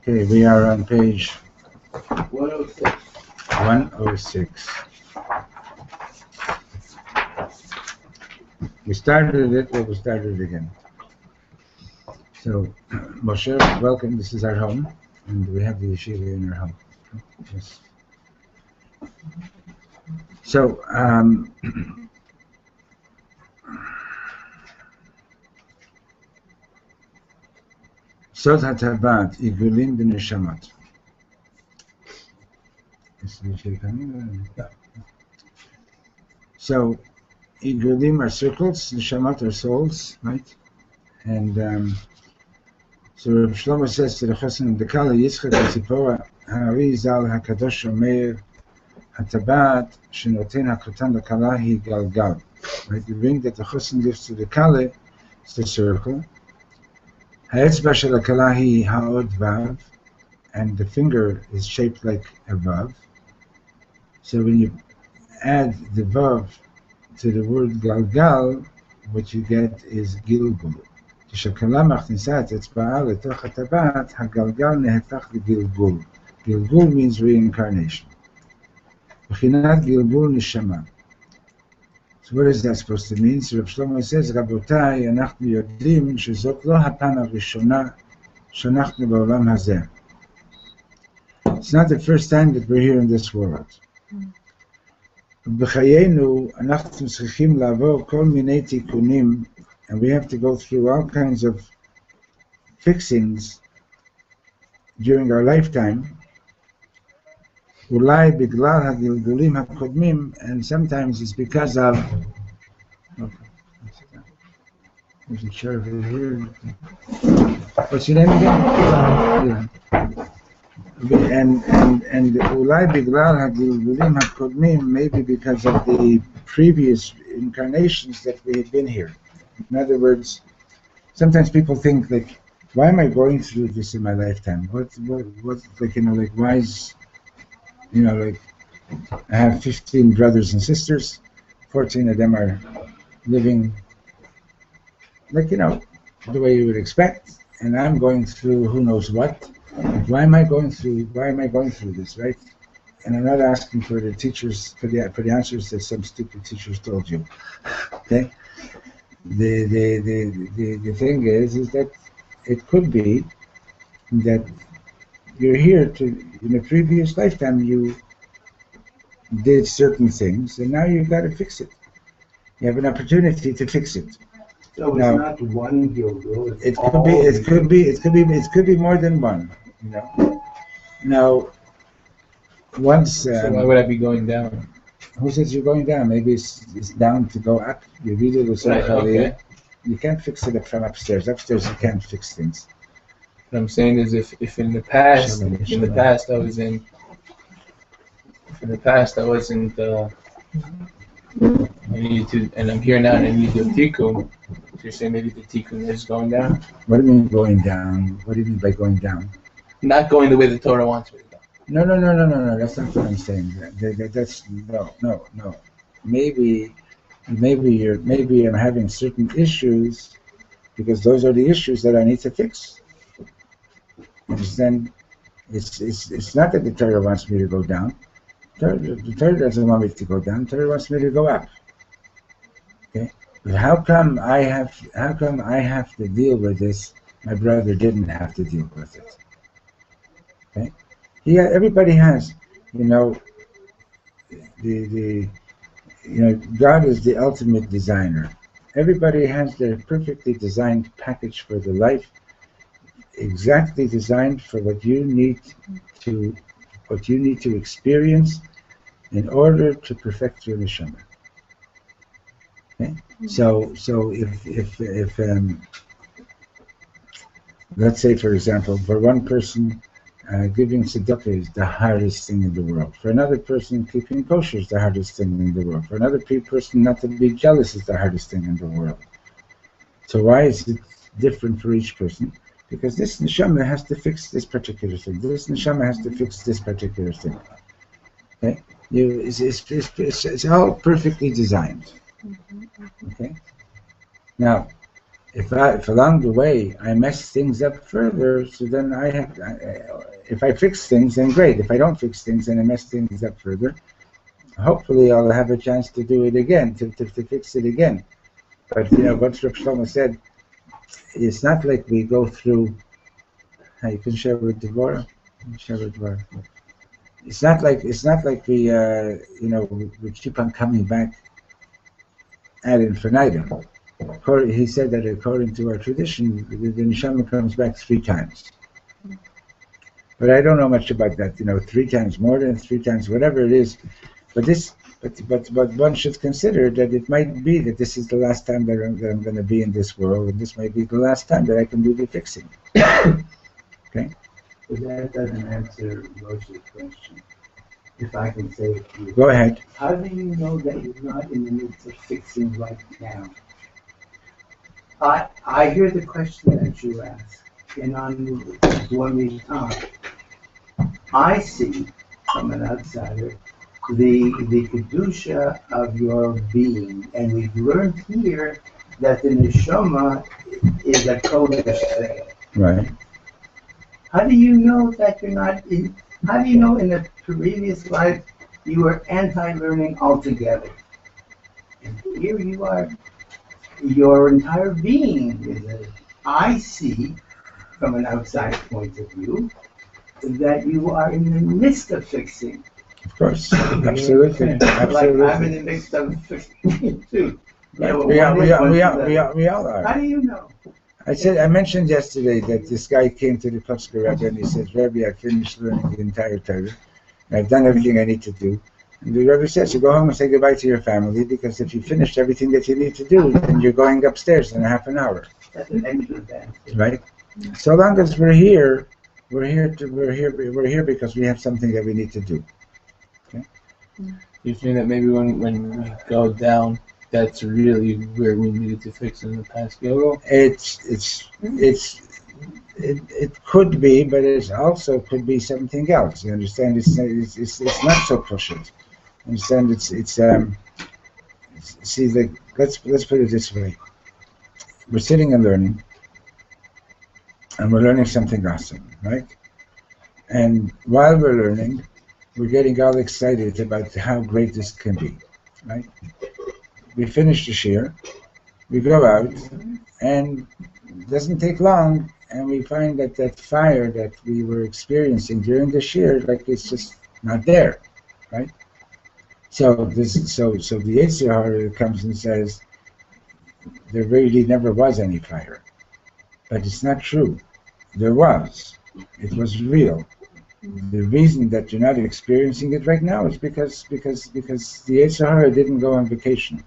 Okay, we are on page 106. We started it, but we started it again. So, Moshe, welcome. This is our home, and we have the yeshiva in our home. Yes. So, Sod HaTabat, Igulim B'Neshamat. So, Igulim are circles, Neshamat are souls, right? And so Reb Shlomo says to the Chosin of the Kala, Yitzchak HaTzipora, Ha'ari Zal HaKadosh Omeir, HaTabat, Shenoten HaKotan LaKala Hi Galgal. Right, the ring that the Chosin gives to the Kala is the circle. Ha'etzba shel HaKala Hi Ha'od Vav, and the finger is shaped like a Vav. So when you add the Vav to the word Galgal, what you get is Gilgul. כשהכלה מכניסה את אצבעה לתוך הטבעת, הגלגל נהפך לגלגול. גלגול means reincarnation. בחינת גלגול נשמה. So what is that supposed to mean? So Reb Shlomo says, רבותיי, אנחנו יודעים שזאת לא הפעם הראשונה שאנחנו בעולם הזה. It's not the first time that we're here in this world. בחיינו אנחנו צריכים לעבור כל מיני תיקונים, and we have to go through all kinds of fixings during our lifetime. אולי בגלל הגלגולים הקודמים, and sometimes it's because of... Okay, there's a chair over here. What's your name again? And אולי בגלל הגלגולים הקודמים, maybe because of the previous incarnations that we had been here. In other words, sometimes people think like, why am I going through this in my lifetime? What like, you know, like, why is, you know, like, I have 15 brothers and sisters, 14 of them are living, like, you know, the way you would expect, and I'm going through who knows what. Why am I going through this, right? And I'm not asking for the teachers, for the answers that some stupid teachers told you, okay? The thing is that it could be that you're here to, in a previous lifetime you did certain things, and now you've got to fix it. You have an opportunity to fix it. So now, it's not one Gilgul. It could be more than one. You know. Now, once. So why would I be going down? Who says you're going down? Maybe it's down to go up. You read it with okay. You can't fix it from upstairs. Upstairs you can't fix things. What I'm saying is, if in the past, I wasn't. I needed to, and I'm here now, and I need to do tikkun. So you're saying maybe the tikkun is going down? What do you mean going down? What do you mean by going down? Not going the way the Torah wants me to go. No. That's not what I'm saying. That's no. Maybe I'm having certain issues because those are the issues that I need to fix. Understand? It's not that the Torah wants me to go down. The Torah doesn't want me to go down. The Torah wants me to go up. Okay, but how come I have to deal with this? My brother didn't have to deal with it. Okay, everybody has, God is the ultimate designer. Everybody has their perfectly designed package for the life, exactly designed for what you need to experience in order to perfect your neshama. Okay? So if let's say, for example, for one person, giving tzedakah is the hardest thing in the world. For another person, keeping kosher is the hardest thing in the world. For another person, not to be jealous is the hardest thing in the world. So why is it different for each person? Because this neshama has to fix this particular thing. This neshama has to fix this particular thing. Okay, it's all perfectly designed. Okay. Now, if along the way I mess things up further, so then if I fix things, then great. If I don't fix things and I mess things up further, hopefully I'll have a chance to do it again, to fix it again. But what Reb Shlomo said, it's not like we go through. You can share with Devorah. It's not like we keep on coming back ad infinitum. He said that according to our tradition, the neshama comes back 3 times. But I don't know much about that. 3 times, more than 3 times, whatever it is. But one should consider that it might be that this is the last time that I'm going to be in this world, and this might be the last time that I can do the fixing. Okay. But that doesn't answer Moshe's question. If I can say it to you. Go ahead. How do you know that you're not in the midst of fixing right now? I hear the question that you ask, and on one time, I see from an outsider the kedusha of your being, and we've learned here that the neshama is a kodesh thing. Right. How do you know that you're not in? How do you know in the previous life you were anti-learning altogether? And here you are. Your entire being is I see, from an outside point of view, that you are in the midst of fixing. Of course, absolutely. Like I'm in the midst of fixing too. Right. We all are. How do you know? I mentioned yesterday that this guy came to the Kotzker Rebbe and he says, Rebbe, I finished learning the entire Torah. I've done everything I need to do. And the Rebbe says, so go home and say goodbye to your family, because if you finished everything that you need to do, then you're going upstairs in a half an hour. That's an excellent answer. Right? So long as we're here because we have something that we need to do. Okay? You think that maybe when we go down, that's really where we needed to fix in the past yoga? It could be, but it also could be something else. You understand? It's not so pushy. Understand? Let's put it this way. We're sitting and learning, and we're learning something awesome, right? And while we're learning, we're getting all excited about how great this can be, right? We finish the shir, we go out, and it doesn't take long, and we find that fire that we were experiencing during the shir, like it's just not there, right? So the Yetzer Hara comes and says, there really never was any fire. But it's not true. There was. It was real. The reason that you're not experiencing it right now is because the Yetzer Hara didn't go on vacation.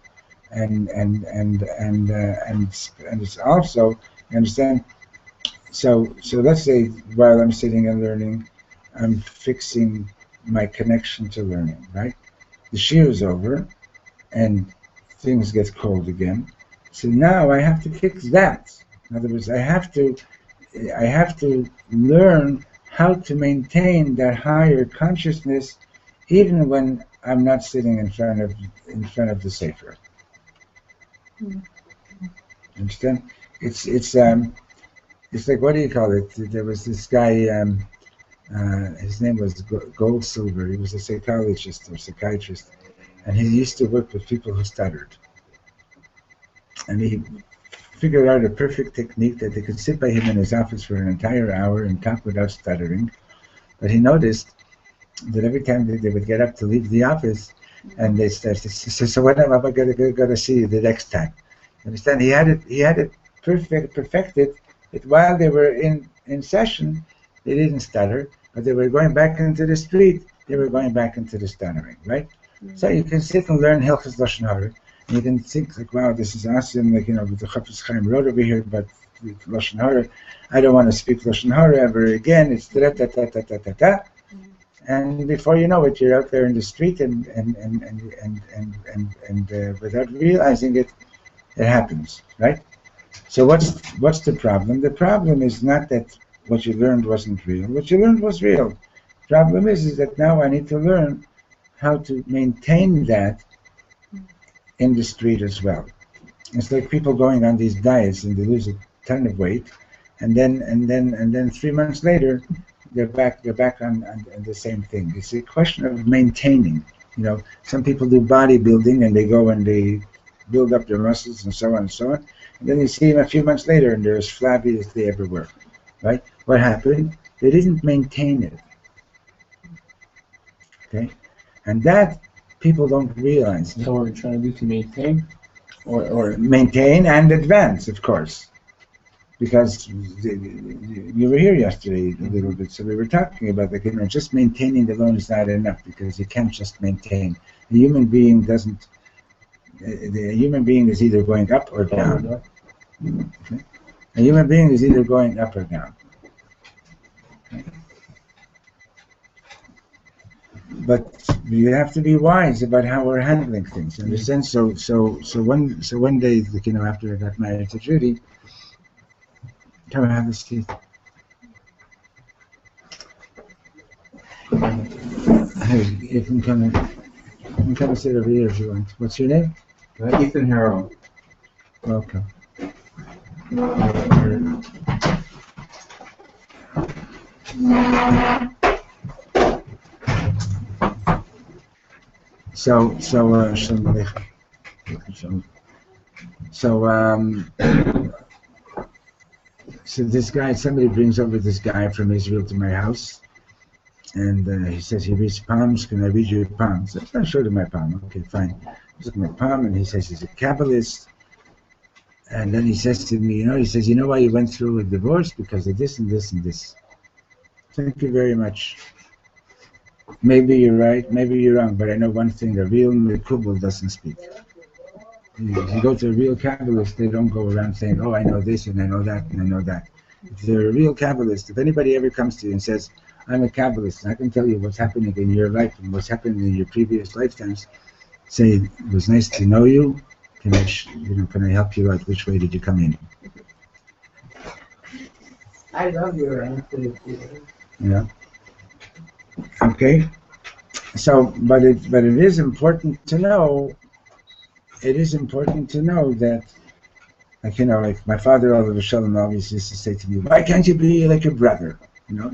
And it's also, you understand? So let's say while I'm sitting and learning, I'm fixing my connection to learning, right? The shir is over, and things get cold again. So now I have to fix that. In other words, I have to learn how to maintain that higher consciousness even when I'm not sitting in front of the Sefer. Understand? It's like, what do you call it? There was this guy, his name was Gold Silver. He was a psychologist or psychiatrist, and he used to work with people who stuttered. And he figured out a perfect technique that they could sit by him in his office for an entire hour and talk without stuttering. But he noticed that every time they would get up to leave the office, and they start to say, "So when am I going to see you the next time?" Understand? He had it perfected. That while they were in session, they didn't stutter, but they were going back into the street. They were going back into the stuttering, right? Mm-hmm. So you can sit and learn Hilchos Lashon Hara, and you can think like, "Wow, this is awesome!" Like, with the Chafetz Chaim wrote over here, but Lashon Hara, I don't want to speak Lashon Hara ever again. It's ta ta ta ta ta ta ta. And before you know it, you're out there in the street, and without realizing it, it happens, right? So what's the problem? The problem is not that what you learned wasn't real. What you learned was real. The problem is that now I need to learn how to maintain that in the street as well. It's like people going on these diets and they lose a ton of weight, and then 3 months later, they're back on the same thing. It's a question of maintaining. Some people do bodybuilding and they go and they build up their muscles and so on and so on. And then you see them a few months later and they're as flabby as they ever were. Right? What happened? They didn't maintain it. Okay? And that people don't realize. So what we're trying to do to maintain? Or maintain and advance, of course. Because you were here yesterday a little bit, so we were talking about just maintaining alone is not enough, because you can't just maintain. A human being doesn't. A human being is either going up or down. Okay? A human being is either going up or down. Okay? But you have to be wise about how we're handling things. Understand? So one day, after I got married to Judy. Come and have a seat. You can come and sit over here if you want. What's your name? Ethan Harrell. Welcome. So this guy, somebody brings over this guy from Israel to my house, and he says he reads palms. Can I read you palms? I showed him my palm. Okay, fine. He's looking at my palm, and he says he's a Kabbalist. And then he says to me, you know why you went through a divorce? Because of this and this and this. Thank you very much. Maybe you're right, maybe you're wrong, but I know one thing: the real Mekubal doesn't speak. If you go to a real Kabbalist, they don't go around saying, "Oh, I know this and I know that and I know that." If they're a real Kabbalist, if anybody ever comes to you and says, "I'm a Kabbalist, and I can tell you what's happening in your life and what's happened in your previous lifetimes," say, "It was nice to know you. Can I help you out? Which way did you come in?" I love your answer. Yeah. Okay. So, but it is important to know. It is important to know that, like my father, Reb Shlomo, always used to say to me, "Why can't you be like your brother?"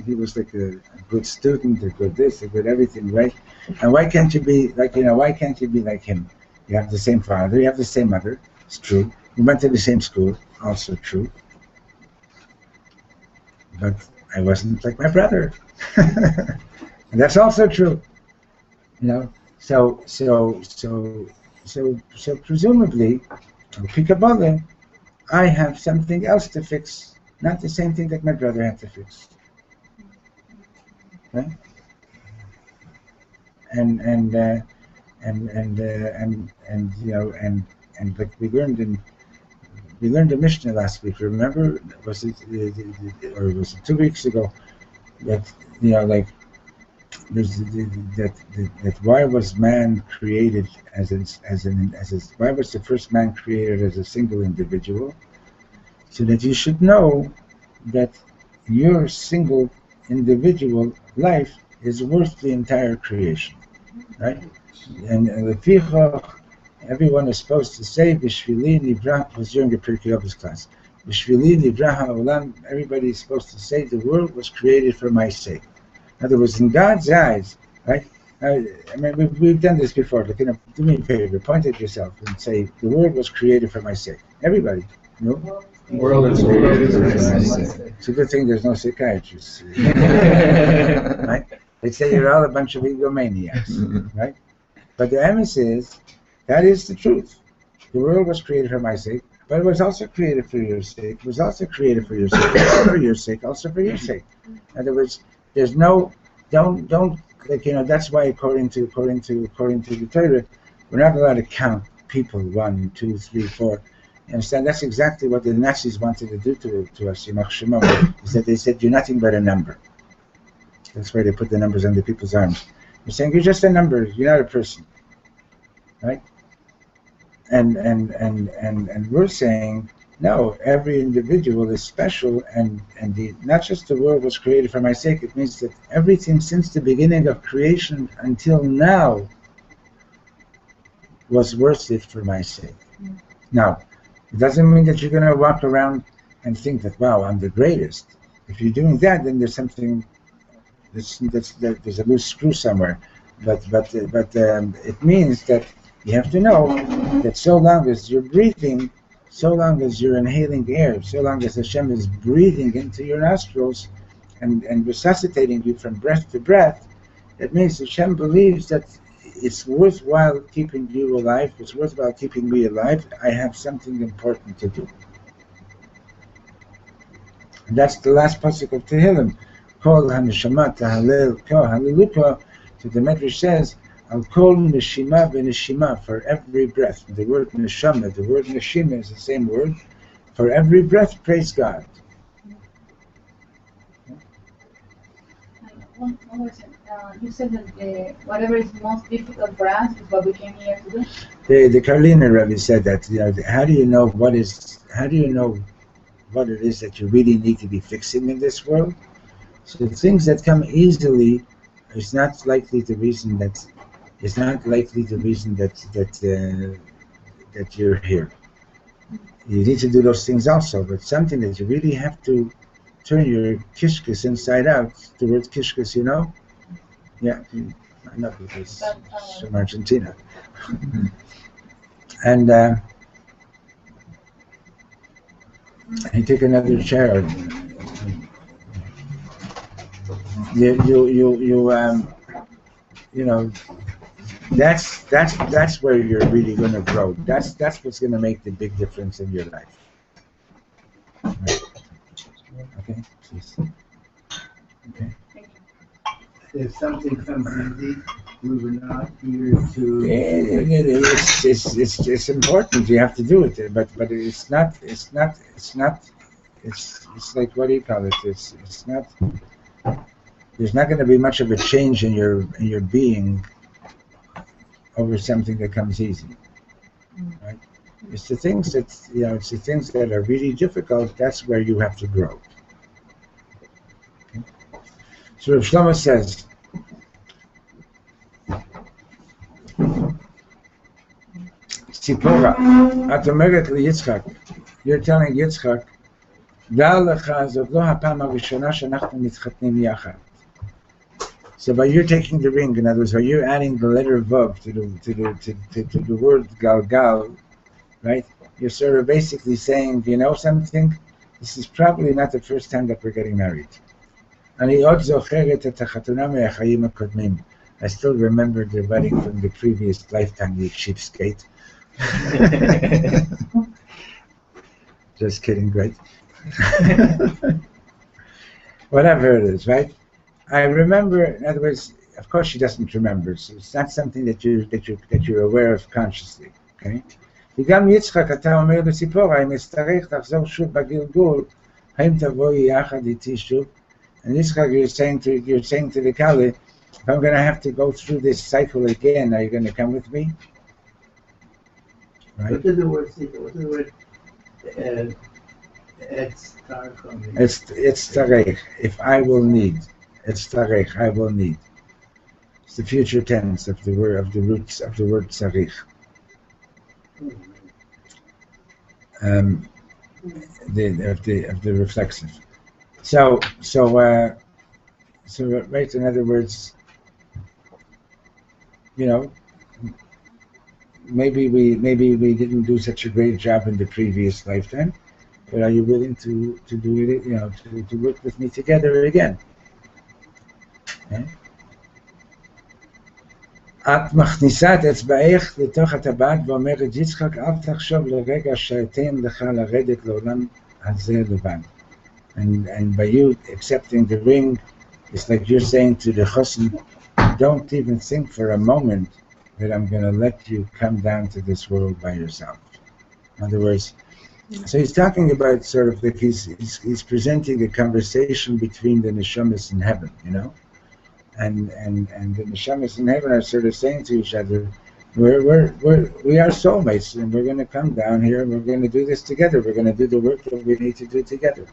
He was like a good student, a good this, a good everything, right? And why can't you be like, why can't you be like him? You have the same father, you have the same mother. It's true. You went to the same school, also true. But I wasn't like my brother, and that's also true. So presumably, Kabbalah, I have something else to fix, not the same thing that my brother had to fix. Right? And like we learned a Mishnah last week. Remember, was it 2 weeks ago? That that why was man created why was the first man created as a single individual? So that you should know that you're single individual life is worth the entire creation, right? And the Fichoch, everyone is supposed to say, B'shvili Nivra, was during the Pirkei Avos class. B'shvili Nivra ha'olam, everybody is supposed to say, the world was created for my sake. In other words, in God's eyes, right? I mean, we've done this before, but do me a favor, point at yourself and say, the world was created for my sake. Everybody, you know? The world is created for my sake. It's a good thing there's no psychiatrists. Right? They say you're all a bunch of egomaniacs, right? But the emes is, that is the truth. The world was created for my sake, but it was also created for your sake. It was also created for your sake, also for your sake, also for your sake. In other words, there's no, don't, like, you know, that's why according to the Torah, we're not allowed to count people, 1, 2, 3, 4. You understand? That's exactly what the Nazis wanted to do to us, Yimach Shemo, is that they said, you're nothing but a number. That's why they put the numbers on the people's arms. They're saying, you're just a number, you're not a person. Right? And we're saying, no, every individual is special, and not just the world was created for my sake, it means that everything since the beginning of creation until now was worth it for my sake. Now, it doesn't mean that you're going to walk around and think that, wow, I'm the greatest. If you're doing that, then there's something, there's a loose screw somewhere. But it means that you have to know that so long as you're breathing, so long as you're inhaling air, so long as Hashem is breathing into your nostrils and resuscitating you from breath to breath, that means Hashem believes that it's worthwhile keeping you alive, it's worthwhile keeping me alive, I have something important to do. And that's the last pasuk of Tehillim. Kol ha-neshama tahalel ko haleluka. So the Medrash says, Al kol neshima v'neshima, for every breath. The word neshama, the word neshima is the same word. For every breath, praise God. One question. You said that whatever is most difficult for us is what we came here to do. The Karliner Rebbe said that. You know, how do you know what it is that you really need to be fixing in this world? So things that come easily is not likely the reason that you're here. You need to do those things also, but something that you really have to turn your kishkas inside out. The word kishkas, you know? Yeah, I know because it's from Argentina. And he took another chair. You know, that's where you're really going to grow. That's what's going to make the big difference in your life. Right. Okay, please. Okay. If something comes easy, we were not here to. It's important. You have to do it, but it's like, what do you call it? It's not. There's not going to be much of a change in your being over something that comes easy, right? It's the things that are really difficult. That's where you have to grow. Okay? So Reb Shlomo says, Tzipora, at omeret liYitzchak, you're telling Yitzchak, דע לך, זאת לא הפעם הראשונה שאנחנו מתחתנים יחד. So by you taking the ring, in other words, by you adding the letter Vav to the word Galgal, right? You're sort of basically saying, you know something? This is probably not the first time that we're getting married. I still remember the wedding from the previous lifetime, you cheapskate. Just kidding, right? Whatever it is, right? I remember. In other words, of course, she doesn't remember. So it's not something that you're aware of consciously. Okay. וגם יצחק, אתה אומר לציפורה, אם אצטרך לחזור שוב בגלגול, האם תבואי יחד איתי שוב? And Yitzchak, you're saying to the Kali, if I'm going to have to go through this cycle again, are you going to come with me? Right. What does the word say? What does the word? It's tarech, if I will need. It's tzarech, I will need. It's the future tense of the word, of the roots of the word tzarech. Of the reflexive. So right. In other words, you know, maybe we didn't do such a great job in the previous lifetime, but are you willing to do it? You know, to work with me together again? Okay? את מכניסה את אצבעך לתוך הטבעת ואומרת, יצחק, אל תחשוב לרגע שאתן לך לרדת לעולם הזה לבד. And by you accepting the ring, it's like you're saying to the chosn, don't even think for a moment that I'm going to let you come down to this world by yourself. In other words, so he's talking about sort of like he's presenting a conversation between the neshamas in heaven, you know? And the neshamas in heaven are sort of saying to each other, we are soulmates, and we're going to come down here, and we're going to do this together. We're going to do the work that we need to do together,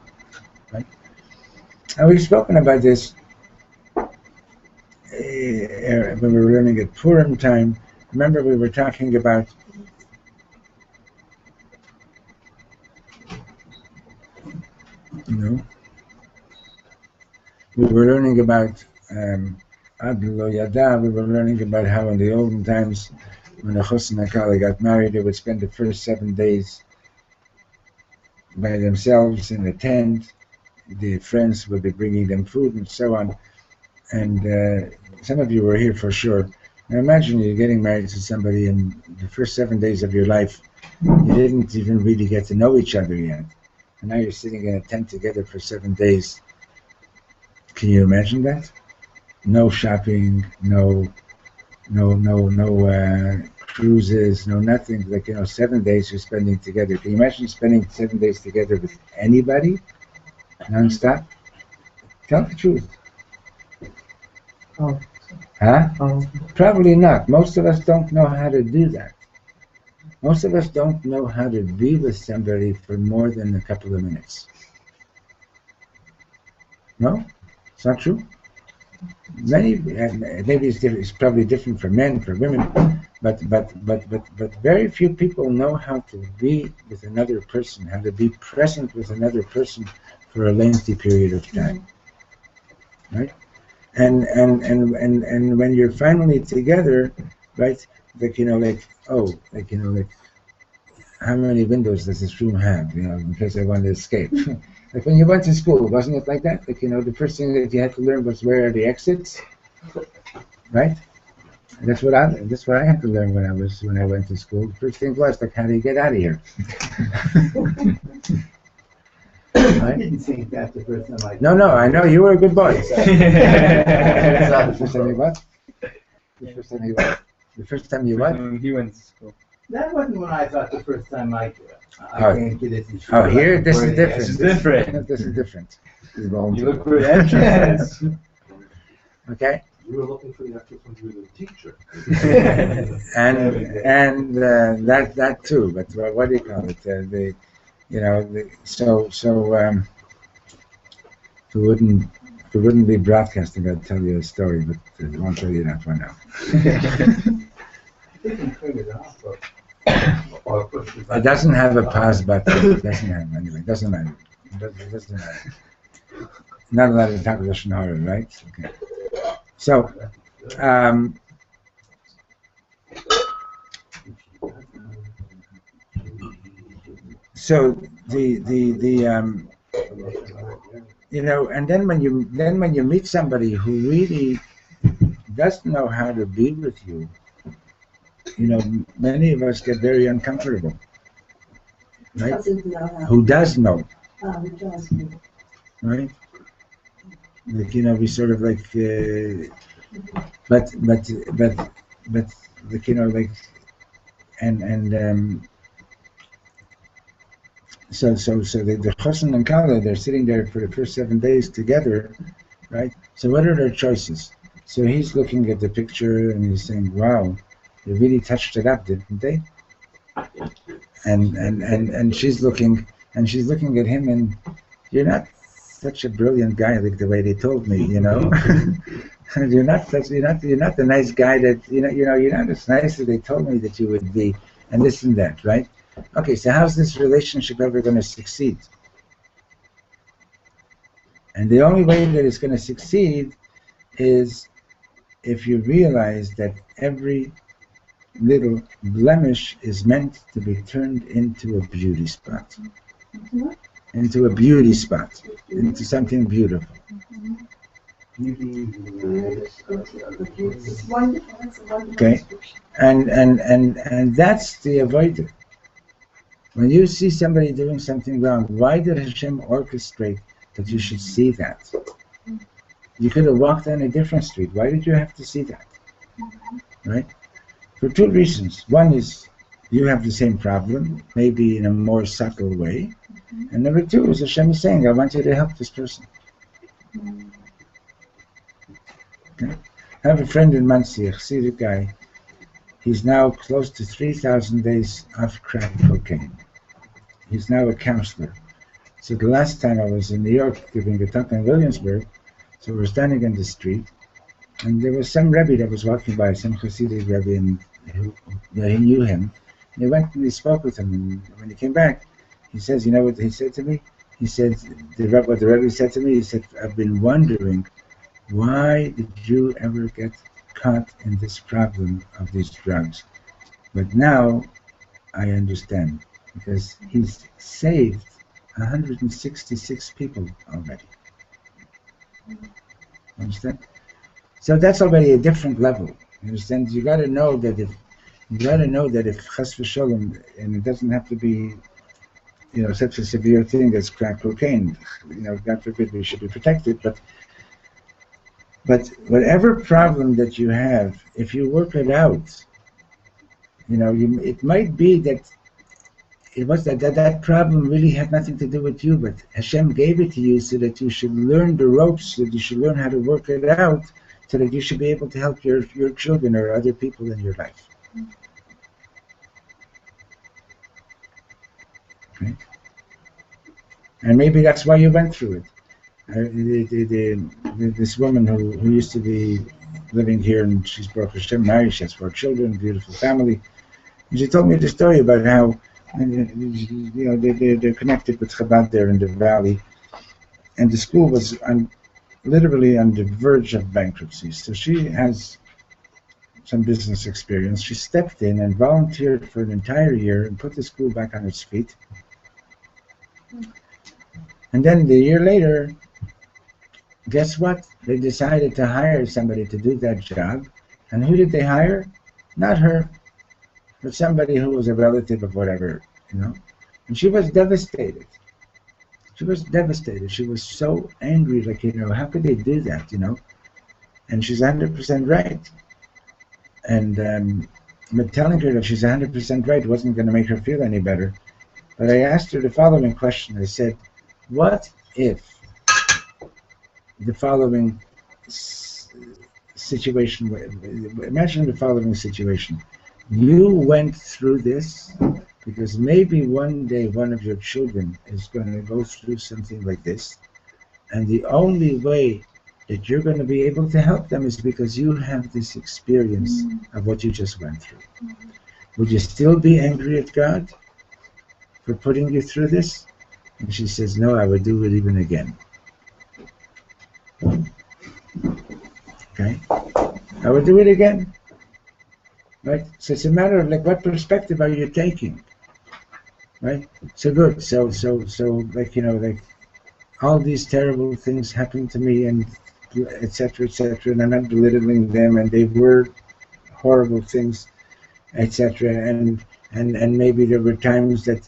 right? And we've spoken about this when we were learning at Purim time. Remember, we were talking about we were learning about Ad Lo Yada. We were learning about how in the olden times, when a chosn and kala got married, they would spend the first 7 days by themselves in a tent. The friends would be bringing them food and so on. And some of you were here for sure. Now imagine you're getting married to somebody, and the first 7 days of your life, you didn't even really get to know each other yet. And now you're sitting in a tent together for 7 days. Can you imagine that? No shopping, no cruises, no nothing. Like, 7 days you're spending together. Can you imagine spending 7 days together with anybody, non-stop? Tell the truth. Oh. Huh? Oh. Probably not. Most of us don't know how to do that. Most of us don't know how to be with somebody for more than a couple of minutes. No? It's not true? Maybe it's probably different for men, for women, but very few people know how to be with another person, how to be present with another person for a lengthy period of time, right? And when you're finally together, right? Like how many windows does this room have? In case I want to escape. Like when you went to school, wasn't it like that? Like, the first thing that you had to learn was where are the exits, right? And that's what I had to learn when I went to school. The first thing was like, how do you get out of here? I didn't think that the first time I... No, I know you were a good boy. The first time you what? The first time you what? He went to school. That wasn't when I thought the first time I came to this. Here, this is different. This is different. This is different. You look for the entrance. Okay. You were looking for the actual from the teacher. and that too. But what do you call it? If it wouldn't be broadcasting, I'd tell you a story, but I won't tell you that one now. It doesn't have a pause button. It doesn't have anyway. It doesn't matter. It doesn't matter. Not allowed to talk Lashon Hara, right? Okay. So, and then when you meet somebody who really doesn't know how to be with you, many of us get very uncomfortable, right? Who does know? Who does know? Right? Like, we sort of like, but like, so the chosn and kala, they're sitting there for the first 7 days together, right? So what are their choices? So he's looking at the picture and he's saying, wow, they really touched it up, didn't they? And she's looking at him, and you're not such a brilliant guy, like the way they told me, you know. You're not the nice guy that you're not as nice as they told me that you would be, and this and that, right? Okay, so how's this relationship ever going to succeed? And the only way that it's going to succeed is if you realize that every little blemish is meant to be turned into a beauty spot. Into a beauty spot. Into something beautiful. It's wonderful. That's a wonderful Okay. description. And that's the avoider. When you see somebody doing something wrong, why did Hashem orchestrate that you should see that? You could have walked down a different street. Why did you have to see that? Right? For two reasons. One is you have the same problem, maybe in a more subtle way. And number two is Hashem is saying, I want you to help this person. Okay? I have a friend in Monsey, a Hasidic guy. He's now close to 3,000 days off crack cocaine. He's now a counselor. So the last time I was in New York giving a talk in Williamsburg, so we were standing in the street, and there was some Rebbe that was walking by, some Hasidic Rebbe, and he knew him. And he went and he spoke with him, and when he came back, he says, you know what he said to me? He said, what the Rebbe said to me, he said, I've been wondering, why did you ever get caught in this problem of these drugs? But now I understand, because he's saved 166 people already. Understand? So that's already a different level. You understand? You got to know that if chas v'sholom, and it doesn't have to be, such a severe thing as crack cocaine. God forbid we should be protected, but whatever problem that you have, if you work it out, it might be that it was that problem really had nothing to do with you, but Hashem gave it to you so that you should learn the ropes, so that you should learn how to work it out, so that you should be able to help your children or other people in your life. Okay? And maybe that's why you went through it. This woman who used to be living here, and she's Baruch Hashem married, she has 4 children, beautiful family. And she told me the story about how they're connected with Chabad there in the valley, and the school was literally on the verge of bankruptcy. So she has some business experience. She stepped in and volunteered for an entire year and put the school back on its feet. And then the year later, guess what? They decided to hire somebody to do that job. And who did they hire? Not her, but somebody who was a relative of whatever, And she was devastated. She was devastated. She was so angry, how could they do that, And she's 100% right. And but telling her that she's 100% right wasn't going to make her feel any better. But I asked her the following question. I said, what if the following situation, imagine the following situation. You went through this because maybe one day one of your children is going to go through something like this, and the only way that you're going to be able to help them is because you have this experience of what you just went through. Would you still be angry at God for putting you through this? And she says, no, I would do it even again. Okay? I would do it again. Right? So it's a matter of what perspective are you taking? Right? So good. So all these terrible things happened to me, and etc., and I'm not belittling them, and they were horrible things, etc. And maybe there were times that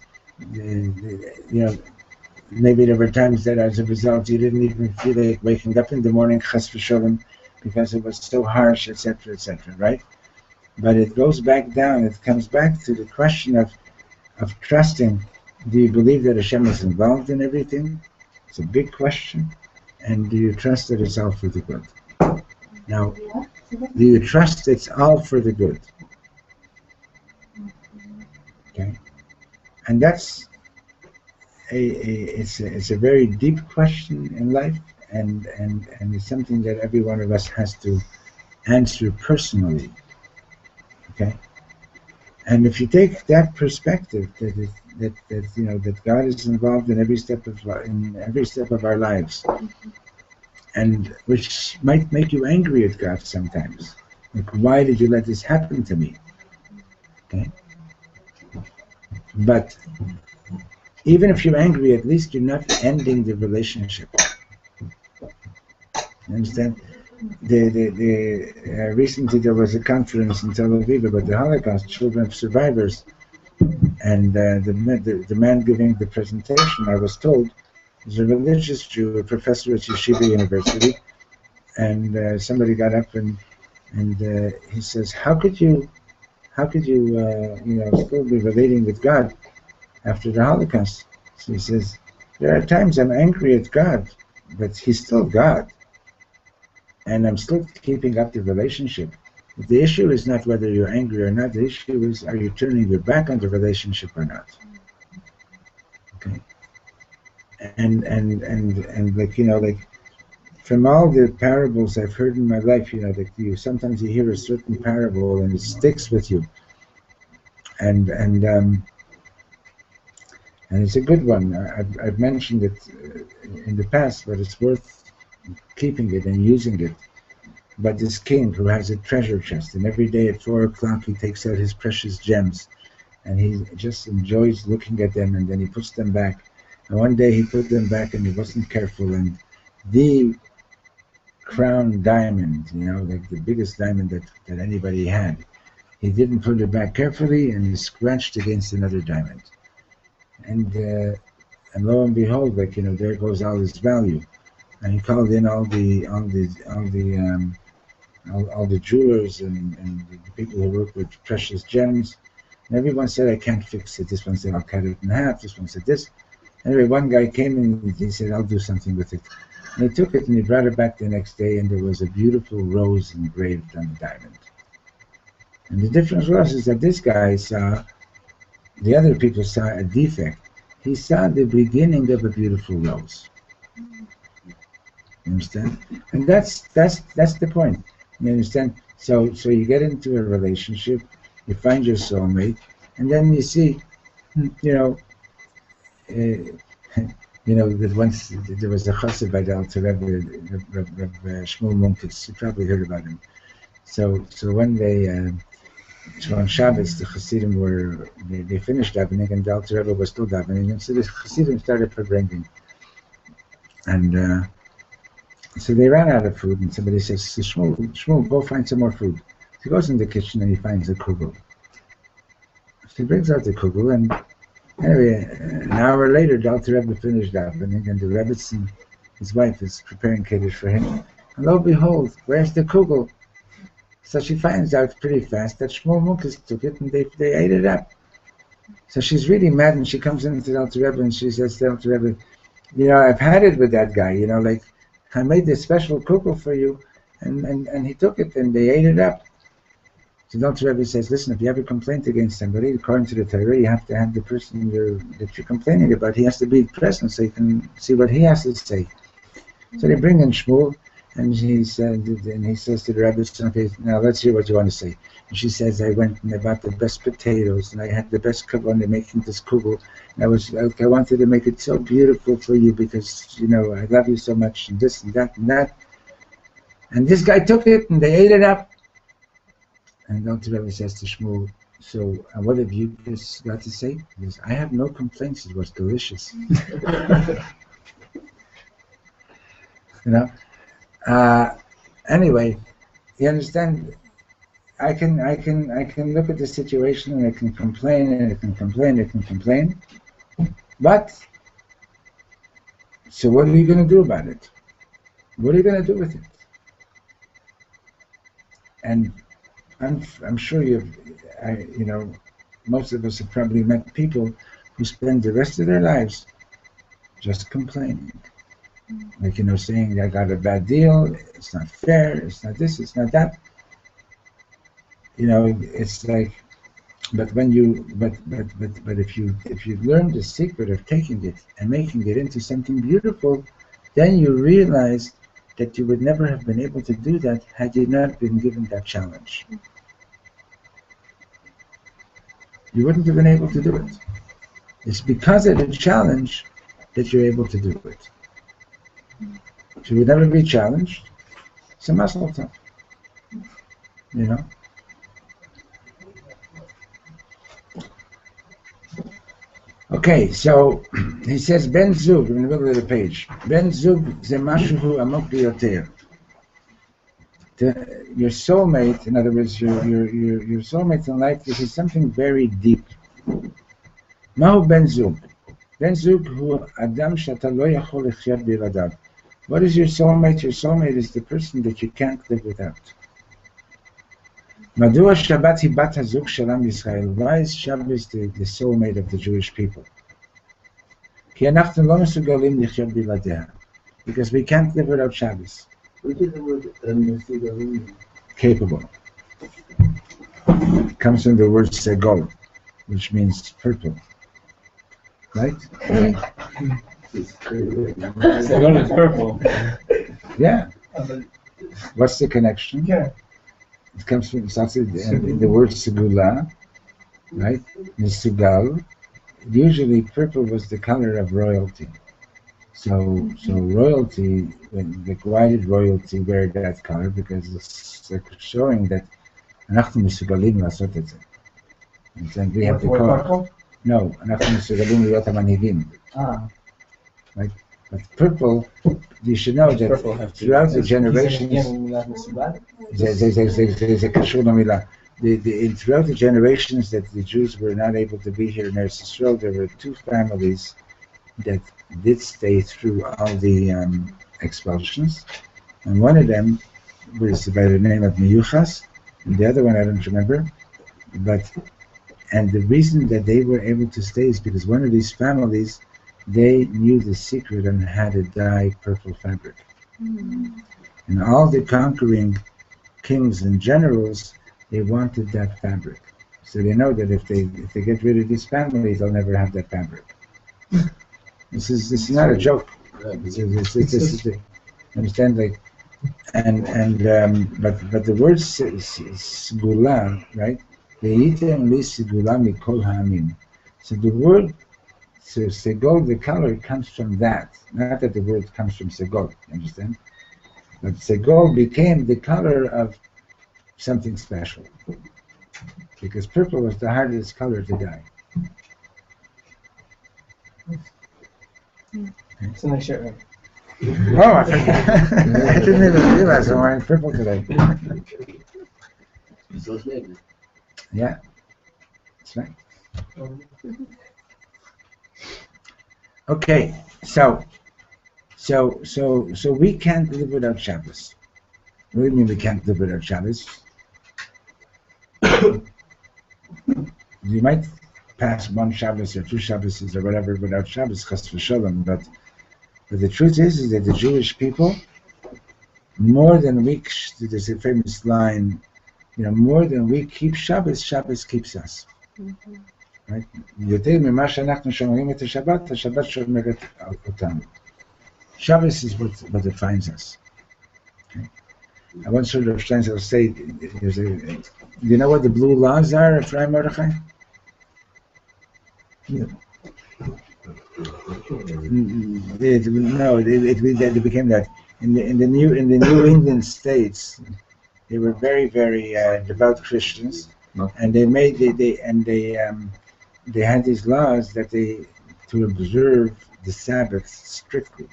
maybe there were times that as a result you didn't even feel like waking up in the morning, chas v'sholom, because it was so harsh, etc., right? But it goes back down, it comes back to the question of trusting. Do you believe that Hashem is involved in everything? It's a big question. And do you trust that it's all for the good? Now, do you trust it's all for the good? Okay? And it's a very deep question in life, and it's something that every one of us has to answer personally. Okay, and if you take that perspective that God is involved in every step of our lives, and which might make you angry at God sometimes, like, why did you let this happen to me? Okay, but even if you're angry, at least you're not ending the relationship. You understand? Recently there was a conference in Tel Aviv about the Holocaust, children of survivors, and the man giving the presentation, I was told, was a religious Jew, a professor at Yeshiva University, and somebody got up and he says, how could you still be relating with God after the Holocaust? So he says, there are times I'm angry at God, but He's still God, and I'm still keeping up the relationship. The issue is not whether you're angry or not. The issue is, are you turning your back on the relationship or not? Okay. And like from all the parables I've heard in my life, sometimes you hear a certain parable and it sticks with you, and it's a good one. I've mentioned it in the past, but it's worth keeping it and using it. But this king who has a treasure chest, and every day at 4 o'clock he takes out his precious gems, and he just enjoys looking at them, and then he puts them back. And one day he put them back, and he wasn't careful, and the crown diamond, like the biggest diamond that anybody had, he didn't put it back carefully, and he scratched against another diamond. And lo and behold, there goes all his value. And he called in all the jewelers and the people who work with precious gems, and everyone said, I can't fix it. This one said, I'll cut it in half. This one said this. Anyway, one guy came in and he said, I'll do something with it. And he took it and he brought it back the next day, and there was a beautiful rose engraved on the diamond. And the difference is that this guy saw, the other people saw a defect. He saw the beginning of a beautiful rose. You understand? And that's the point. You understand? So you get into a relationship, you find your soulmate, and then you see, that once there was a chassid by the Alter Rebbe, Reb Shlomo Munkes. You probably heard about him. So one day, on Shabbos, the chassidim they finished davening, and the Alter Rebbe was still davening, and so the chassidim started bringing, and so they ran out of food, and somebody says, Shmuel, go find some more food. So he goes in the kitchen and he finds a kugel. So he brings out the kugel, and anyway, an hour later, the Alter Rebbe finished davening, and the Rebbetzin, his wife, is preparing kiddush for him. And lo and behold, where's the kugel? So she finds out pretty fast that Shmuel Munkes took it, and they ate it up. So she's really mad, and she comes into the Alter Rebbe and she says to the Alter Rebbe, I've had it with that guy, like, I made this special kugel for you, and he took it, and they ate it up. So the Alter Rebbe says, listen, if you have a complaint against somebody, according to the Torah, you have to have the person that you're complaining about, he has to be present so you can see what he has to say. So they bring in Shmuel, and he says to the Rebbe, okay, now let's hear what you want to say. And she says, I went and I bought the best potatoes, and I had the best kugel, and making this kugel. And I wanted to make it so beautiful for you because, I love you so much, and this and that and that. And this guy took it, and they ate it up. And the Alter Rebbe says to Shmuel, so what have you guys got to say? He says, I have no complaints, it was delicious. Anyway, you understand, I can look at the situation, and I can complain, but so what are you going to do about it? What are you going to do with it? And I'm sure most of us have probably met people who spend the rest of their lives just complaining. Like, saying, I got a bad deal, it's not fair, it's not this, it's not that. It's like, But when you, but if you learn the secret of taking it and making it into something beautiful, then you realize that you would never have been able to do that had you not been given that challenge. You wouldn't have been able to do it. It's because of the challenge that you're able to do it. If you would never be challenged, it's a muscle tough. You know? Okay, so he says Ben Zug in the middle of the page. Ben Zug ze mashuhu amok biyoter. Your soulmate, in other words, your soulmate in life, this is something very deep. Mahu Ben Zug. Ben Zug hu adam shata lo yachol lechyat biladav. What is your soulmate? Your soulmate is the person that you can't live without. Madua Shabbat hi bat hazug shalam Yisrael. Why is Shabbos the soulmate of the Jewish people? Ki anachnu lo mesugalim lechyat biladeha. Because we can't live without Shabbos. What is the word mesugalim? Capable. It comes from the word segol, which means purple. Right? Segol is purple. Yeah. What's the connection? Yeah. It comes from the word segula, right? Mesugal. Usually purple was the color of royalty. So royalty, why did royalty wear that color? Because it's like showing that אנחנו מסוגלים לעשות את זה. And we have to call. No, אנחנו מסוגלים להיות המנהיגים. Right? But purple, you should know that throughout the generations, throughout the generations that the Jews were not able to be here in Eretz Yisrael, there were two families that did stay through all the expulsions, and one of them was by the name of Miyuchas, and the other one I don't remember. And the reason that they were able to stay is because one of these families, they knew the secret on how to dye purple fabric. And all the conquering kings and generals, they wanted that fabric. So they know that if they get rid of this family, they'll never have that fabric. This is not a joke. Understand? Like, but the word segula, right? Ve'yitem li segula mikol ha'amim. So the word segol, the color, comes from that. Not that the word comes from segol. Understand? But segol became the color of something special, because purple was the hardest color to dye. It's a nice shirt, right? Oh, I forgot. I didn't even realize I'm wearing purple today. Yeah, that's right. Okay, so we can't live without Shabbos. What do you mean we can't live without Shabbos? You might pass one Shabbos or two Shabbos or whatever without Shabbos, chas v'sholem, but the truth is that the Jewish people, more than we, there's a famous line, more than we keep Shabbos, Shabbos keeps us. Right? יותר ממה שאנחנו שומרים את השבת, השבת שומרת אותנו. Shabbos is what defines us. Okay? I once heard Reb Shlomo say, you know what the blue laws are, Ephraim Mordechai? Yeah. It became that in the New England states, they were very, very devout Christians, and they had these laws that to observe the Sabbath strictly.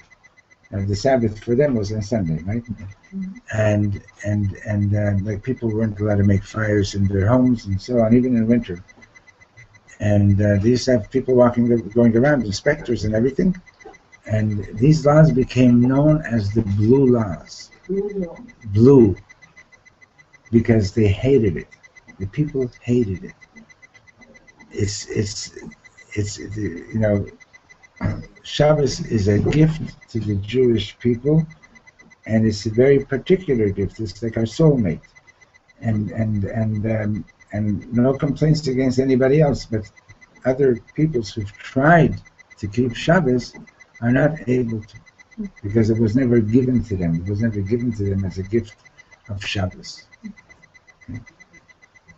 And the Sabbath for them was on Sunday, right? And like people weren't allowed to make fires in their homes and so on, even in winter. And they used to have people going around, inspectors and everything. And these laws became known as the blue laws. Blue, because they hated it. The people hated it. It's Shabbos is a gift to the Jewish people, and it's a very particular gift. It's like our soulmate, and and no complaints against anybody else, but other peoples who've tried to keep Shabbos are not able to, because it was never given to them. It was never given to them as a gift of Shabbos. Okay?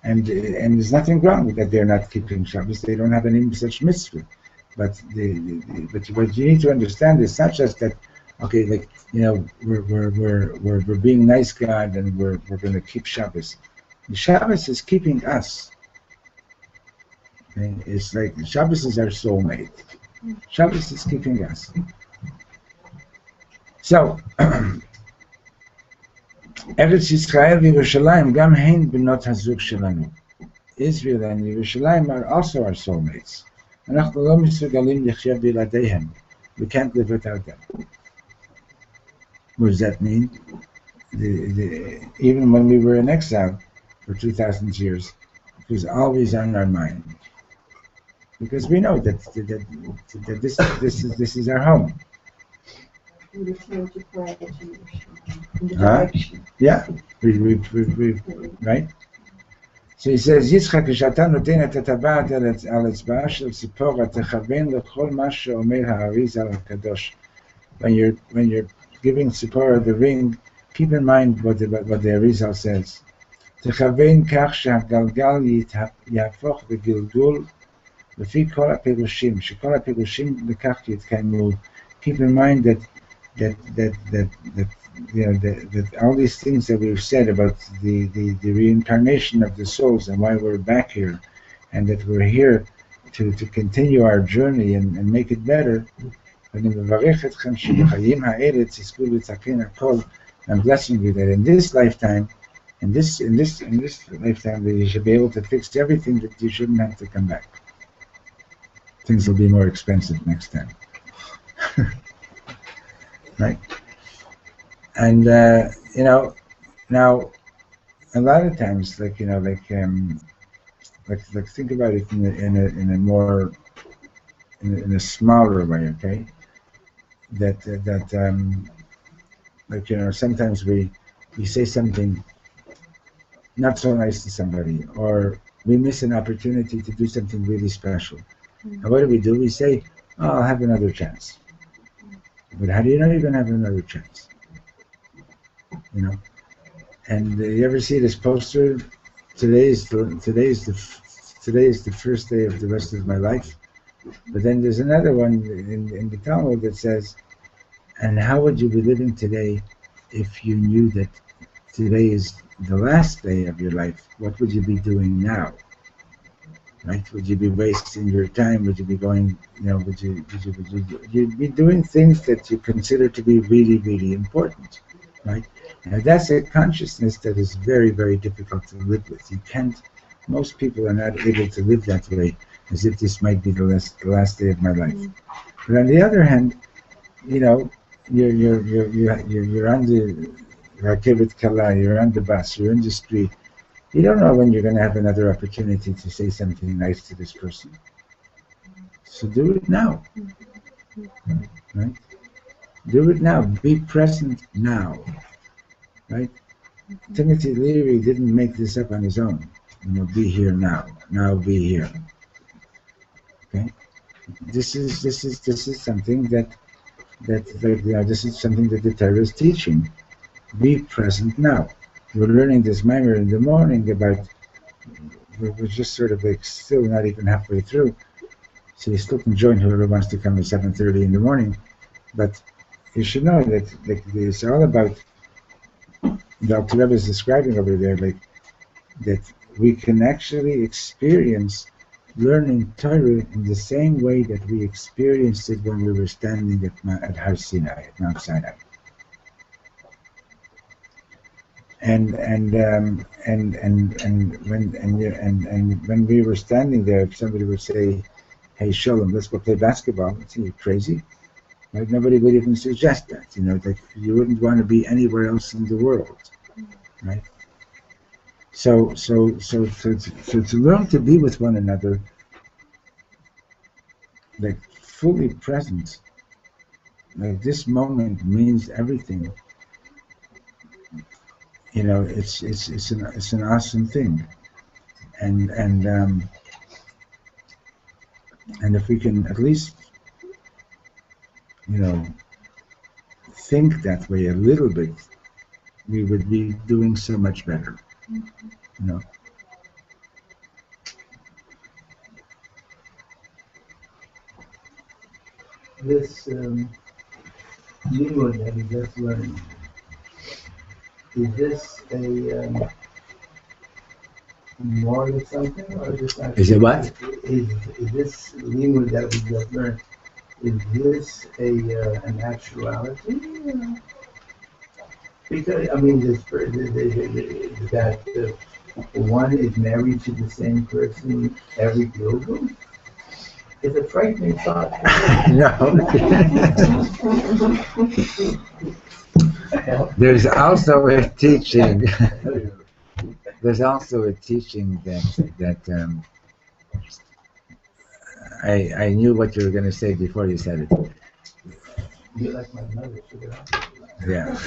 And there's nothing wrong with that they're not keeping Shabbos. They don't have any such mitzvah. But but what you need to understand is not just that, okay, like, you know, we're being nice God and we're going to keep Shabbos. The Shabbos is keeping us. Okay? It's like Shabbos is our soulmate. Shabbos is keeping us. So, Eretz Yisrael v'Yerushalayim gam hein b'not hazug shelanu. Israel and Yerushalayim are also our soulmates. אנחנו לא מסוגלים לחיות בלעדיהם. We can't live without them. What does that mean? Even when we were in exile for 2,000 years, it was always on our mind. Because we know that this is our home. Huh? Yeah, we right? So he says, Yitzchak, כשאתה נותן את הטבעת על אצבעה של ציפורה, תכוון לכל מה שאומר האריז על הקדוש. When you're giving Tzipora the ring, keep in mind what the Arizal says. תכוון כך שהגלגל יהפוך לגלגול לפי כל הפירושים, שכל הפירושים לכך יתקיימו. Keep in mind that you know that all these things that we've said about the reincarnation of the souls and why we're back here, and that we're here to continue our journey and make it better. I'm blessing you that in this lifetime, in this lifetime, that you should be able to fix everything, that you shouldn't have to come back. Things will be more expensive next time. Right? And you know, now a lot of times, like, you know, like think about it in a more in a smaller way, okay? That like, you know, sometimes we say something not so nice to somebody, or we miss an opportunity to do something really special. And what do? We say, "Oh, I'll have another chance." But how do you know you're going to have another chance? You know, and you ever see this poster? Today is the first day of the rest of my life. But then there's another one in the Talmud that says, "And how would you be living today if you knew that today is the last day of your life? What would you be doing now? Right? Would you be wasting your time? Would you be going, you know, you'd be doing things that you consider to be really, really important, right? Now that's a consciousness that is very, very difficult to live with. You can't, most people are not able to live that way, as if this might be the last day of my life. But on the other hand, you know, you're on the Rakevet Kala, you're on the bus, you're in the street. You don't know when you're going to have another opportunity to say something nice to this person. So do it now. Right? Do it now. Be present now. Right? Timothy Leary didn't make this up on his own. You know, be here now. Now be here. Okay? This is something that you know, this is something that the Torah is teaching. Be present now. We're learning this mimer in the morning about, we're just sort of like still not even halfway through. So you still can join whoever wants to come at 7:30 in the morning. But you should know that like, it's all about, the Alter Rebbe is describing over there, like that we can actually experience learning Torah in the same way that we experienced it when we were standing at Har Sinai, at Mount Sinai. And when we were standing there, if somebody would say, "Hey, Shalom, let's go play basketball," I'd say, "You're crazy." Right? Nobody would even suggest that. You know, that you wouldn't want to be anywhere else in the world, right? So to learn to be with one another, like fully present, like this moment means everything. You know, it's an awesome thing, and if we can at least, think that way a little bit, we would be doing so much better. This limud that we just learned, is this a more of something, or is this actually, Is it what? Is this limud that we just learned, is this an actuality? Because, I mean, that one is married to the same person every Gilgul? It's a frightening thought. No. There's also a teaching. There's also a teaching that I knew what you were going to say before you said it. You're like my mother. Yeah.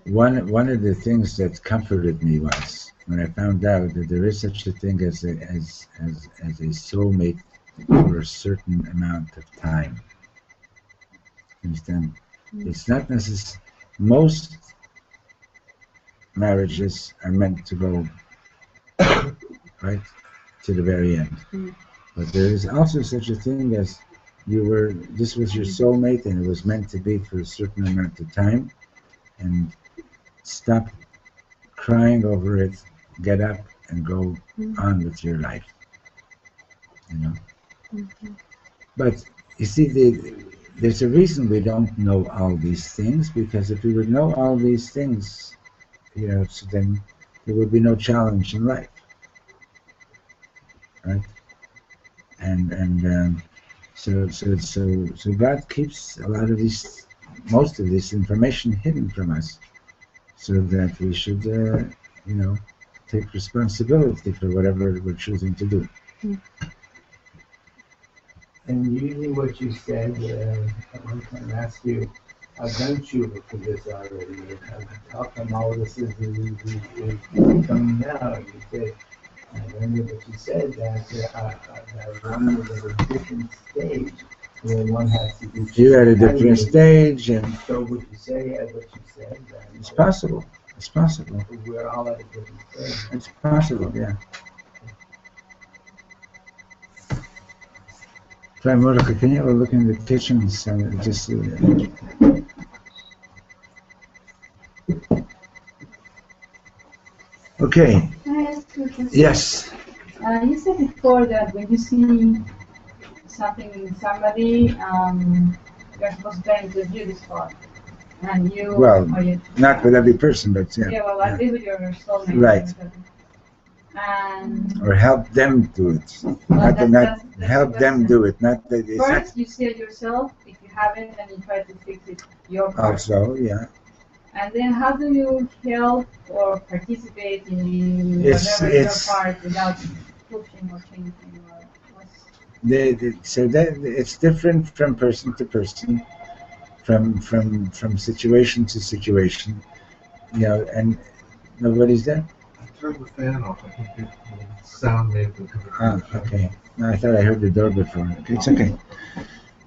One of the things that comforted me was when I found out that there is such a thing as a soulmate for a certain amount of time. Understand? It's not necessary. Most marriages are meant to go right to the very end, but there is also such a thing as this was your soulmate and it was meant to be for a certain amount of time, and stop crying over it, get up and go on with your life. But you see, there's a reason we don't know all these things, because if we would know all these things, so then there would be no challenge in life, right? And so God keeps most of this information hidden from us, so that we should, take responsibility for whatever we're choosing to do. And using what you said, at one time I asked you, I've done tshuva for this already. How come all this is coming now? You said, I remember that you said that one is at a different stage where one has to do. You're at a different stage, and so would you say, as what you said, that it's possible. It's possible. We're all at a different stage. It's possible, yeah. Try Mordecai, can you have a look in the kitchen and just okay. Can I ask you a question? Yes. You said before that when you see something in somebody, you're supposed to interview this part. And not with every person, but yeah. Yeah, well, at least with your soulmate. Right. And or help them do it. Not help them do it. Not that it's first, you see it yourself. If you haven't, and you try to fix it your part. Also, yeah. And then, how do you help or participate in whatever your part without pushing or changing? So that it's different from person to person, from situation to situation, and nobody's there. Turn the fan off. I think the sound made the. Okay. No, I thought I heard the door before. It's okay.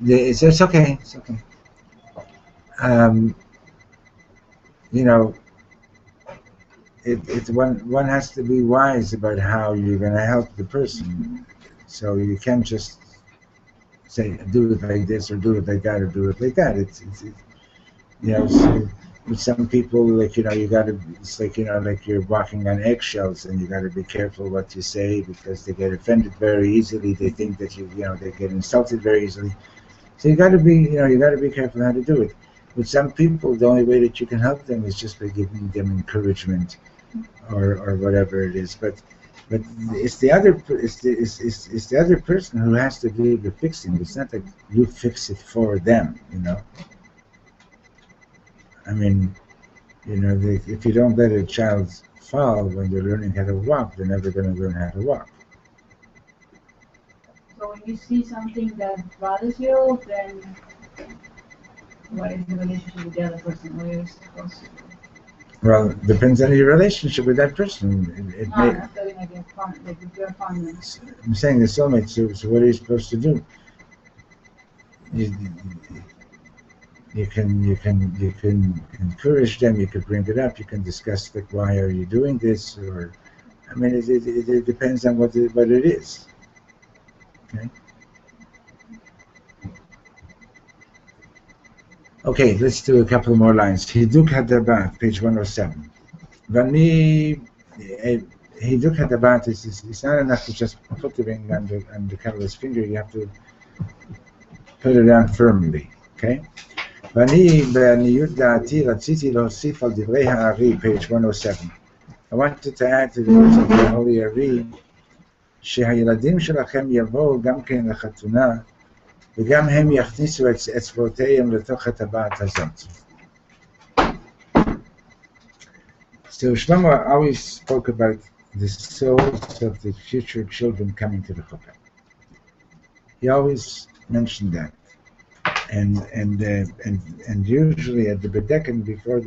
It's okay. It's okay. It's one has to be wise about how you're going to help the person. So you can't just say do it like this or do it like that or do it like that. It's so with some people, like, it's like, like you're walking on eggshells, and you got to be careful what you say, because they get offended very easily. They think that they get insulted very easily. So you got to be careful how to do it. With some people, the only way that you can help them is just by giving them encouragement, or whatever it is. But it's the other person who has to do the fixing. It's not that you fix it for them, I mean, if you don't let a child fall when they're learning how to walk, they're never going to learn how to walk. So when you see something that bothers you, then what is the relationship with the other person? What you're supposed to do? Well, it depends on your relationship with that person. It No, may, I'm not talking like your partner, like with your partner. I'm saying the soulmate, so what are you supposed to do? You, you can encourage them, you can bring it up, you can discuss like why are you doing this, or I mean it depends on what it is. Okay. Okay, let's do a couple more lines. Hiduk Hadabat, page 107. Vani Hiduk Hadabat is not enough to just put the ring on the Kabbalah's finger, you have to put it on firmly. Okay? ואני בעניות דעתי רציתי להוסיף על דברי הארי, page 107. I wanted to add to the words of the Holy Ari, שהילדים שלכם יבואו גם כן לחתונה, וגם הם יכניסו את אצבעותיהם לתוך הטבעת הזאת. So Shlomo always spoke about the souls of the future children coming to the chuppah. He always mentioned that. And usually at the Bedekin before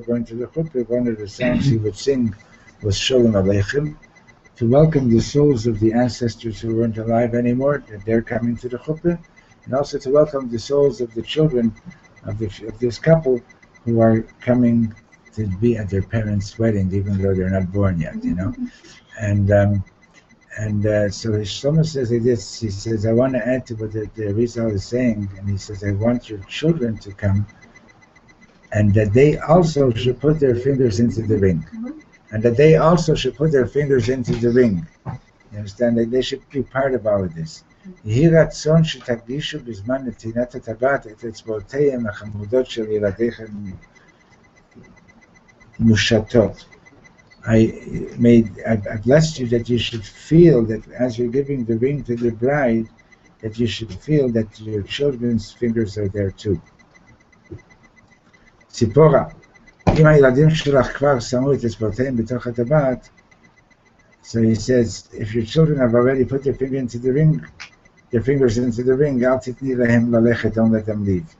going to the chuppah, one of the songs he would sing was Shalom Aleichem, to welcome the souls of the ancestors who weren't alive anymore, that they're coming to the chuppah, and also to welcome the souls of the children of this couple who are coming to be at their parents' wedding, even though they're not born yet, you know. So Shlomo says this. He says, I want to add to what the Rizal is saying, and he says, I want your children to come, and that they also should put their fingers into the ring, and that they also should put their fingers into the ring. You understand? That they should be part of all of this. יהי רצון שתקדישו בזמן נתינת הטבעת את אצבעותיהם החמודות של ילדיכם מושטות. I blessed you that you should feel that as you're giving the ring to the bride, that you should feel that your children's fingers are there too. ציפורה, אם הילדים שלך כבר שמו את אצבעותיהם בתוך הטבעת, so he says, if your children have already put their fingers into the ring, אל תתני להם ללכת, don't let them leave.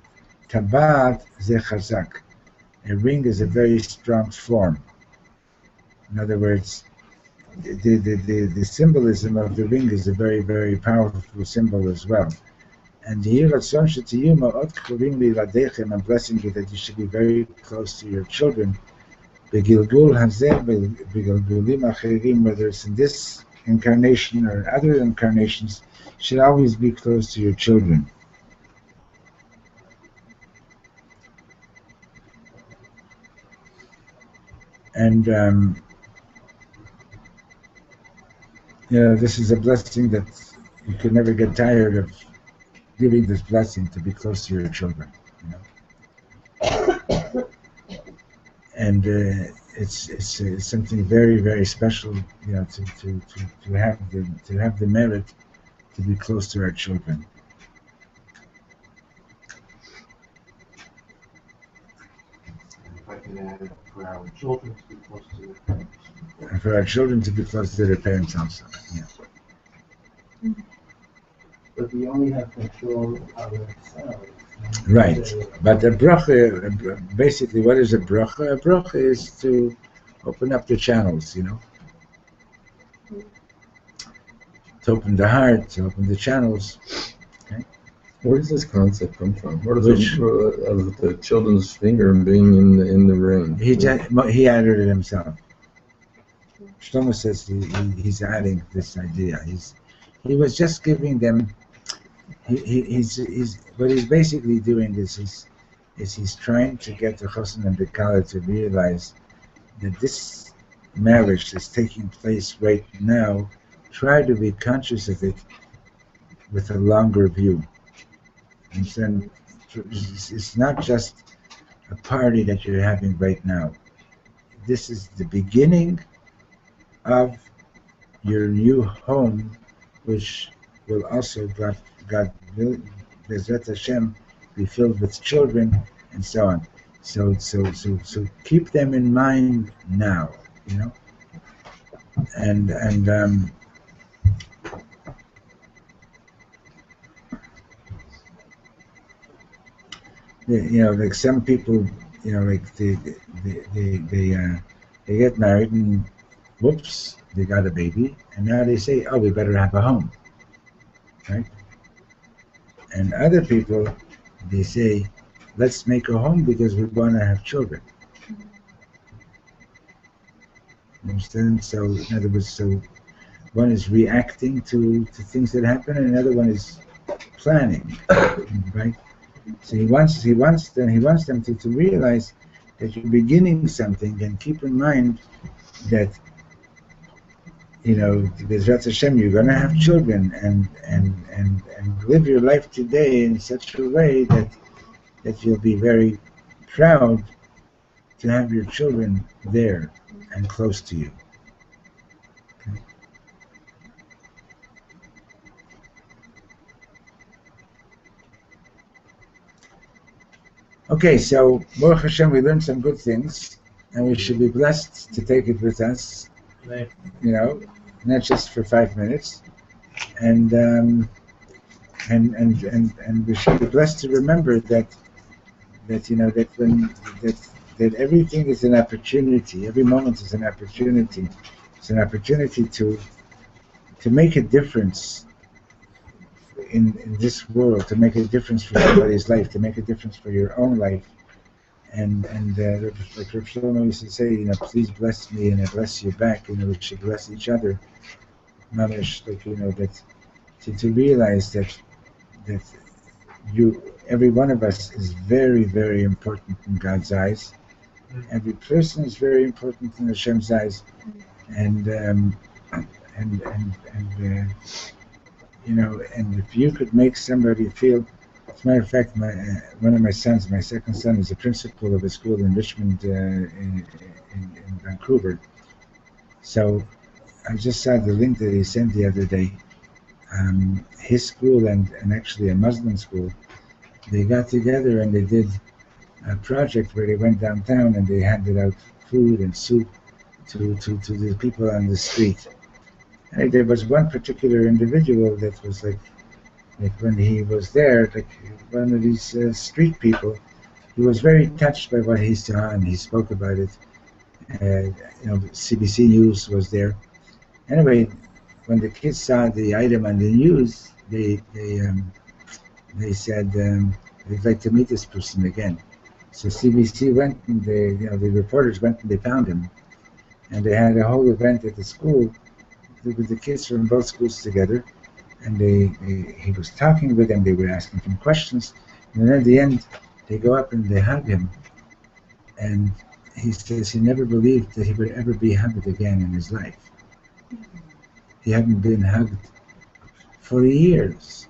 טבעת זה חזק. A ring is a very strong form. In other words, the symbolism of the ring is a very, very powerful symbol as well. And here at Son Shetiyum Ma'ot K'churim Li'Ladechem, I'm blessing you that you should be very close to your children. Begilgul Hazeh, Begilgulim Acherim, whether it's in this incarnation or other incarnations, should always be close to your children. And this is a blessing that you can never get tired of giving this blessing, to be close to your children. You know? And it's something very, very special, you know, to have the merit to be close to our children. If I can add, for our children to be close to their parents. And for our children to be close to their parents also. Yeah. But we only have control of ourselves. Right. But a bracha, basically, what is a bracha? A bracha is to open up the channels, you know. To open the heart, to open the channels. Okay? Where does this concept come from? Where does it, of the children's finger being in the ring? He added it himself. Shlomo says he's adding this idea. He was just giving them. He's what he's basically doing is he's trying to get the Chosin and the Kala to realize that this marriage that's taking place right now, try to be conscious of it with a longer view. And then it's not just a party that you're having right now. This is the beginning of your new home, which will also, God will, Bezrat Hashem, be filled with children and so on. So keep them in mind now, you know. And like some people, like they get married and whoops, they got a baby, and now they say, oh, we better have a home, right? And other people, they say, let's make a home because we want to have children. You understand? So, in other words, so one is reacting to things that happen, and another one is planning, right? So he wants them to realize that you're beginning something, and keep in mind that B'ezrat Hashem, you're going to have children, and live your life today in such a way that you'll be very proud to have your children there and close to you. Okay, so Baruch Hashem, we learned some good things, and we should be blessed to take it with us. Not just for 5 minutes, and we should be blessed to remember that everything is an opportunity. Every moment is an opportunity. It's an opportunity to make a difference in this world, to make a difference for somebody's life, to make a difference for your own life. And like Reb Shlomo used to say, please bless me and I bless you back. We should bless each other. Mamish, that to realize that every one of us is very, very important in God's eyes. Every person is very important in Hashem's eyes, and if you could make somebody feel. As a matter of fact, one of my sons, my second son, is a principal of a school in Richmond, in Vancouver. So I just saw the link that he sent the other day. His school and actually a Muslim school, they got together and they did a project where they went downtown and they handed out food and soup to the people on the street. And there was one particular individual that was like when he was there, like one of these street people, he was very touched by what he saw and he spoke about it. CBC News was there. Anyway, when the kids saw the item on the news, they said they'd like to meet this person again. So CBC went and the reporters went and they found him, and they had a whole event at the school with the kids from both schools together. And he was talking with them, they were asking him questions, and then at the end, they go up and they hug him. And he says he never believed that he would ever be hugged again in his life. He hadn't been hugged for years.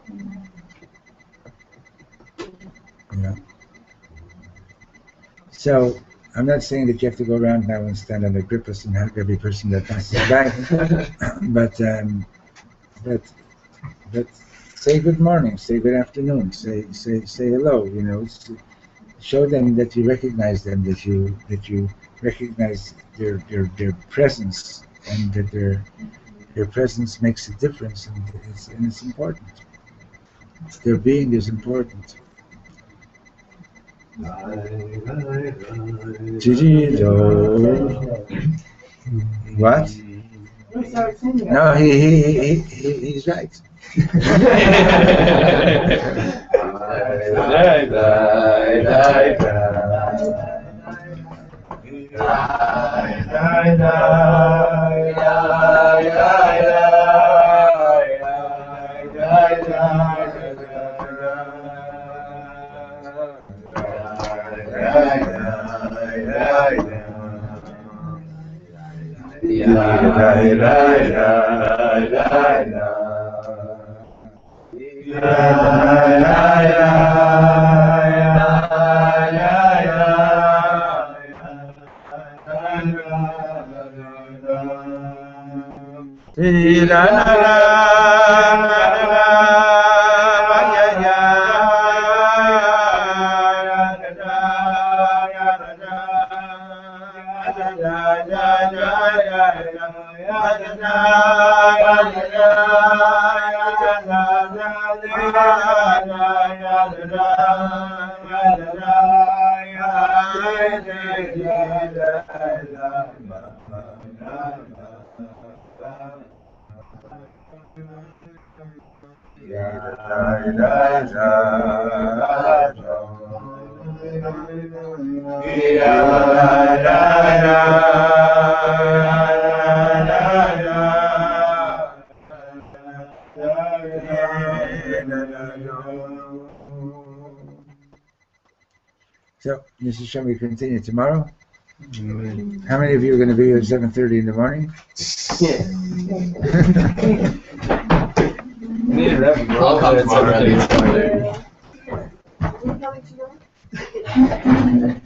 So, I'm not saying that you have to go around now and stand on the grippus and hug every person that passes by, but say good morning, say good afternoon, say hello. Show them that you recognize them, that you recognize their presence, and that their presence makes a difference, and it's important. Their being is important. What? No, he's right. So, Mrs. Shem, we continue tomorrow. How many of you are going to be here at 7:30 in the morning? I'll come tomorrow. Are we coming tomorrow?